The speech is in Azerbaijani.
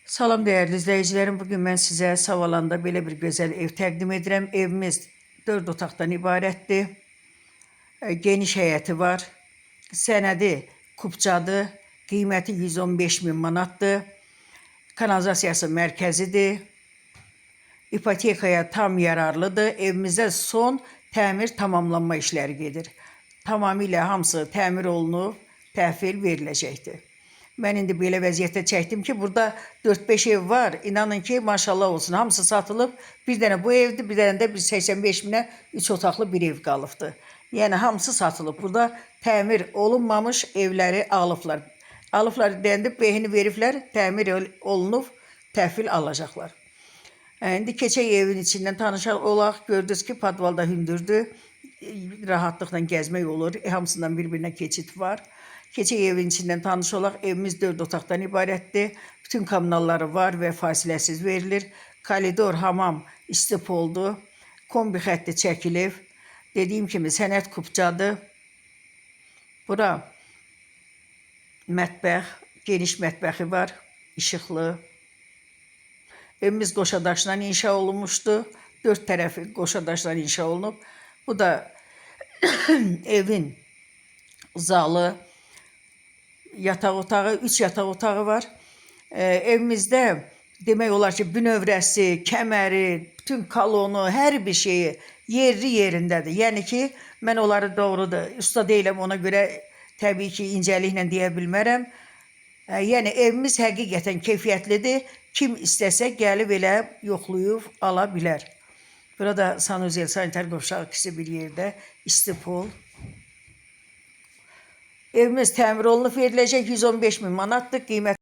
Salam değerli izleyicilerim. Bugün ben size Savalan'da böyle bir güzel ev təqdim edirəm. Evimiz 4 otaqdan ibarətdir. Geniş həyəti var. Sənədi kupçadır. Qiyməti 115 min manatdır. Kanalizasiyası mərkəzidir. İpotekaya tam yararlıdır. Evimizdə son təmir tamamlanma işləri gedir. Tamamilə hamısı təmir olunub, təhvil veriləcəkdir. Mən indi belə vəziyyətə çəkdim ki, burada 4-5 ev var. İnanın ki, maşallah olsun, hamısı satılıb. Bir dənə bu evdir, bir dənə də 85 minə 3 otaqlı bir ev qalıbdır. Yəni hamısı satılıb. Burada təmir olunmamış evləri alıblar. Alıblar deyəndə behini veriblər, təmir olunub, təhvil alacaqlar. İndi keçək evin içindən tanışaq olaq. Gördünüz ki, padvalda hündürdür. Rahatlıqla gəzmək olur. Hamısından bir-birinə keçid var. Keçək evin içindən tanış olaq. Evimiz 4 otaqdan ibarətdir. Bütün kommunalları var və fasiləsiz verilir. Koridor, hamam, istipoldur. Kombi xətti çəkilib. Dediyim kimi sənət kupçadır. Bura mətbəx, geniş mətbəxi var, işıqlı. Evimiz qoşadaşla inşa olunmuşdu. 4 tərəfi qoşadaşla inşa olunub. Bu da evin zalı, yataq otağı, 3 yataq otağı var. Evimizdə demək olar ki, bünövrəsi, kəməri, bütün kalonu, hər bir şeyi yerli yerindədir. Yəni ki, mən onları doğrudur, usta deyiləm, ona görə təbii ki, incəliklə deyə bilmərəm. Yəni evimiz həqiqətən keyfiyyətlidir. Kim istəsə gəlib elə yoxlayıb ala bilər. Burada sanuzel, sanitar qovşağı ikisi bir yerdə, istipol. Evimiz təmir olunub veriləcək 115 min manatdır. Qiymət